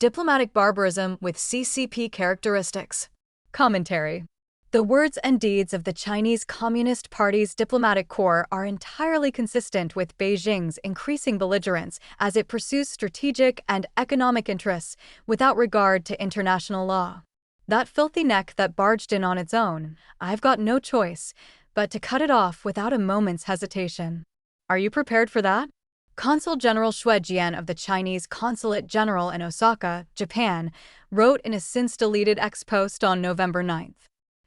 Diplomatic barbarism with CCP characteristics. Commentary. The words and deeds of the Chinese Communist Party's diplomatic corps are entirely consistent with Beijing's increasing belligerence as it pursues strategic and economic interests without regard to international law. That filthy neck that barged in on its own, I've got no choice but to cut it off without a moment's hesitation. Are you prepared for that? Consul General Xue Jian of the Chinese Consulate General in Osaka, Japan, wrote in a since-deleted X post on November 9th.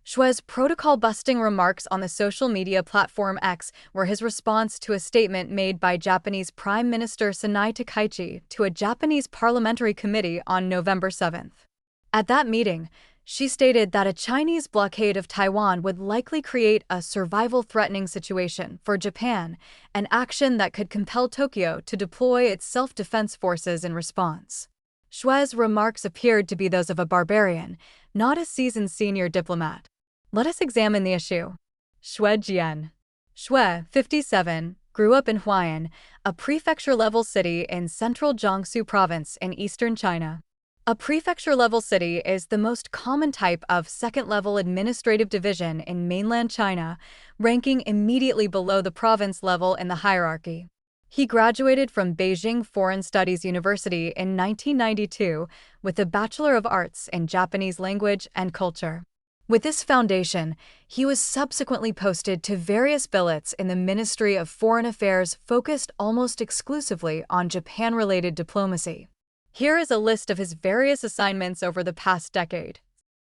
Xue's protocol-busting remarks on the social media platform X were his response to a statement made by Japanese Prime Minister Sanai Takaichi to a Japanese parliamentary committee on November 7th. At that meeting, she stated that a Chinese blockade of Taiwan would likely create a survival-threatening situation for Japan, an action that could compel Tokyo to deploy its self-defense forces in response. Xue's remarks appeared to be those of a barbarian, not a seasoned senior diplomat. Let us examine the issue. Xue Jian. Xue, 57, grew up in Huaiyan, a prefecture-level city in central Jiangsu province in eastern China. A prefecture-level city is the most common type of second-level administrative division in mainland China, ranking immediately below the province level in the hierarchy. He graduated from Beijing Foreign Studies University in 1992 with a Bachelor of Arts in Japanese Language and Culture. With this foundation, he was subsequently posted to various billets in the Ministry of Foreign Affairs focused almost exclusively on Japan-related diplomacy. Here is a list of his various assignments over the past decade.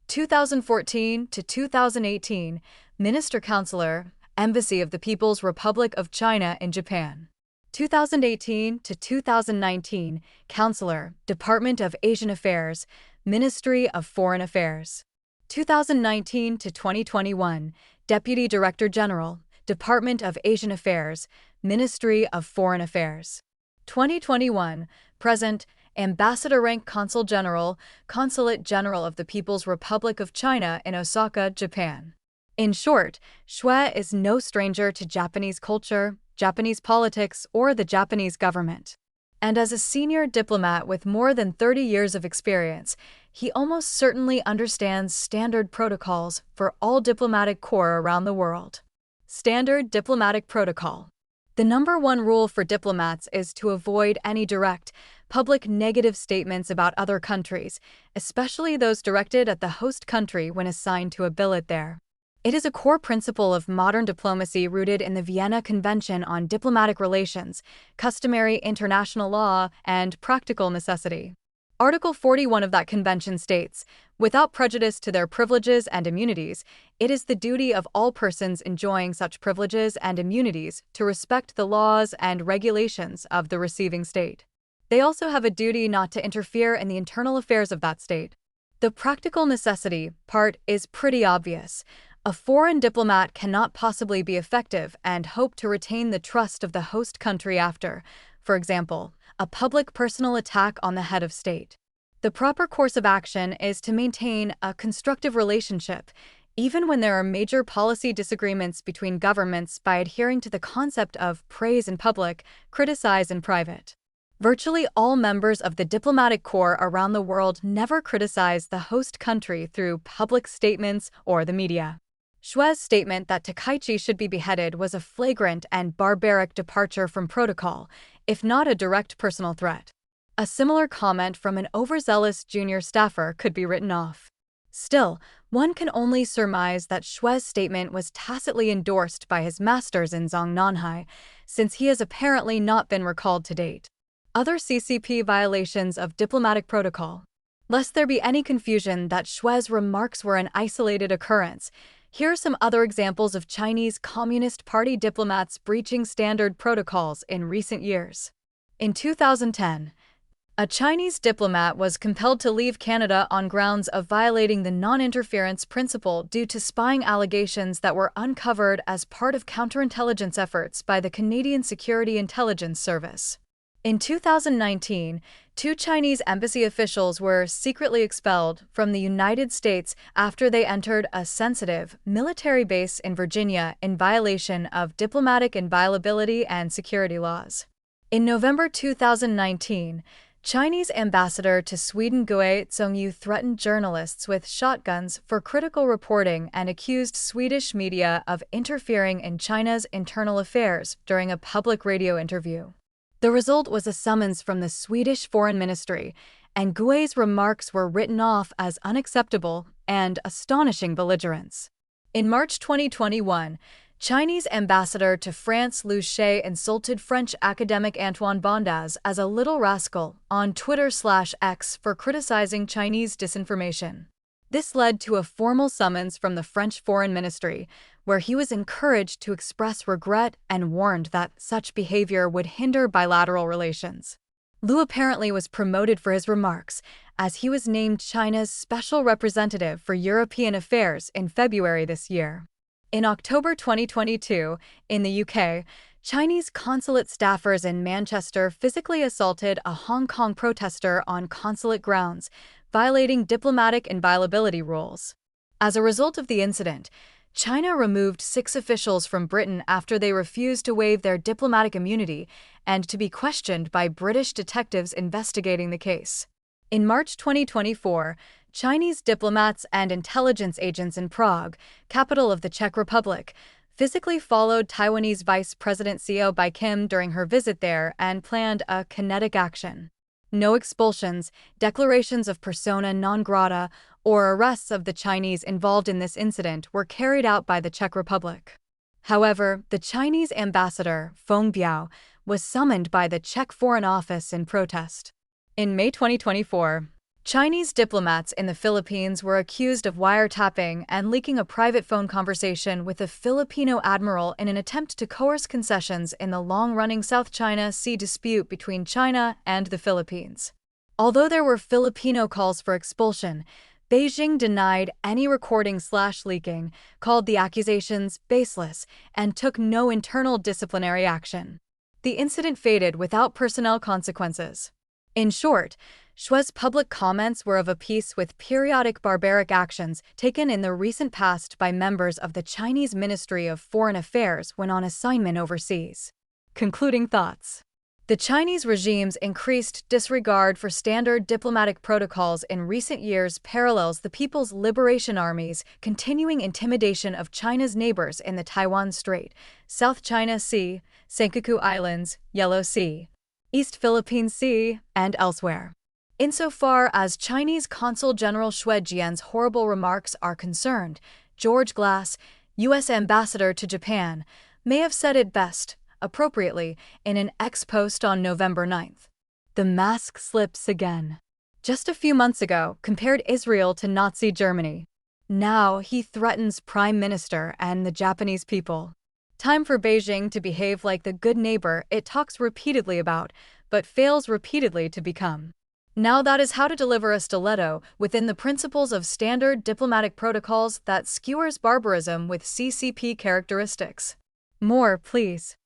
2014 to 2018, Minister Counselor, Embassy of the People's Republic of China in Japan. 2018 to 2019, Counselor, Department of Asian Affairs, Ministry of Foreign Affairs. 2019 to 2021, Deputy Director General, Department of Asian Affairs, Ministry of Foreign Affairs. 2021, Present, Ambassador Rank Consul General, Consulate General of the People's Republic of China in Osaka, Japan. In short, Xue is no stranger to Japanese culture, Japanese politics, or the Japanese government. And as a senior diplomat with more than 30 years of experience, he almost certainly understands standard protocols for all diplomatic corps around the world. Standard Diplomatic Protocol. The number one rule for diplomats is to avoid any direct, public negative statements about other countries, especially those directed at the host country when assigned to a billet there. It is a core principle of modern diplomacy rooted in the Vienna Convention on Diplomatic Relations, customary international law, and practical necessity. Article 41 of that convention states, without prejudice to their privileges and immunities, it is the duty of all persons enjoying such privileges and immunities to respect the laws and regulations of the receiving state. They also have a duty not to interfere in the internal affairs of that state. The practical necessity part is pretty obvious. A foreign diplomat cannot possibly be effective and hope to retain the trust of the host country after, for example, a public personal attack on the head of state. The proper course of action is to maintain a constructive relationship, even when there are major policy disagreements between governments, by adhering to the concept of praise in public, criticize in private. Virtually all members of the diplomatic corps around the world never criticize the host country through public statements or the media. Xue's statement that Takaichi should be beheaded was a flagrant and barbaric departure from protocol, if not a direct personal threat. A similar comment from an overzealous junior staffer could be written off. Still, one can only surmise that Xue's statement was tacitly endorsed by his masters in Zongnanhai, since he has apparently not been recalled to date. Other CCP violations of diplomatic protocol. Lest there be any confusion that Xue's remarks were an isolated occurrence, here are some other examples of Chinese Communist Party diplomats breaching standard protocols in recent years. In 2010, a Chinese diplomat was compelled to leave Canada on grounds of violating the non-interference principle due to spying allegations that were uncovered as part of counterintelligence efforts by the Canadian Security Intelligence Service. In 2019, 2 Chinese embassy officials were secretly expelled from the United States after they entered a sensitive military base in Virginia in violation of diplomatic inviolability and security laws. In November 2019, Chinese ambassador to Sweden Gui Zhongyu threatened journalists with shotguns for critical reporting and accused Swedish media of interfering in China's internal affairs during a public radio interview. The result was a summons from the Swedish Foreign Ministry, and Gui's remarks were written off as unacceptable and astonishing belligerence. In March 2021, Chinese ambassador to France Liu She insulted French academic Antoine Bondaz as a little rascal on Twitter/X for criticizing Chinese disinformation. This led to a formal summons from the French Foreign Ministry, where he was encouraged to express regret and warned that such behavior would hinder bilateral relations. Liu apparently was promoted for his remarks, as he was named China's special representative for European affairs in February this year. In October 2022, in the UK, Chinese consulate staffers in Manchester physically assaulted a Hong Kong protester on consulate grounds, violating diplomatic inviolability rules. As a result of the incident, China removed 6 officials from Britain after they refused to waive their diplomatic immunity and to be questioned by British detectives investigating the case. In March 2024, Chinese diplomats and intelligence agents in Prague, capital of the Czech Republic, physically followed Taiwanese Vice President Xiao Bai Kim during her visit there and planned a kinetic action. No expulsions, declarations of persona non grata, or arrests of the Chinese involved in this incident were carried out by the Czech Republic. However, the Chinese ambassador, Feng Biao, was summoned by the Czech Foreign Office in protest. In May 2024, Chinese diplomats in the Philippines were accused of wiretapping and leaking a private phone conversation with a Filipino admiral in an attempt to coerce concessions in the long-running South China Sea dispute between China and the Philippines. Although there were Filipino calls for expulsion, Beijing denied any recording/leaking, called the accusations baseless, and took no internal disciplinary action. The incident faded without personnel consequences. In short, Shui's public comments were of a piece with periodic barbaric actions taken in the recent past by members of the Chinese Ministry of Foreign Affairs when on assignment overseas. Concluding thoughts. The Chinese regime's increased disregard for standard diplomatic protocols in recent years parallels the People's Liberation Army's continuing intimidation of China's neighbors in the Taiwan Strait, South China Sea, Senkaku Islands, Yellow Sea, East Philippine Sea, and elsewhere. Insofar as Chinese Consul General Xue Jian's horrible remarks are concerned, George Glass, U.S. Ambassador to Japan, may have said it best, appropriately, in an X post on November 9th. The mask slips again. Just a few months ago, compared Israel to Nazi Germany. Now he threatens Prime Minister and the Japanese people. Time for Beijing to behave like the good neighbor it talks repeatedly about, but fails repeatedly to become. Now that is how to deliver a stiletto within the principles of standard diplomatic protocols that skewers barbarism with CCP characteristics. More, please.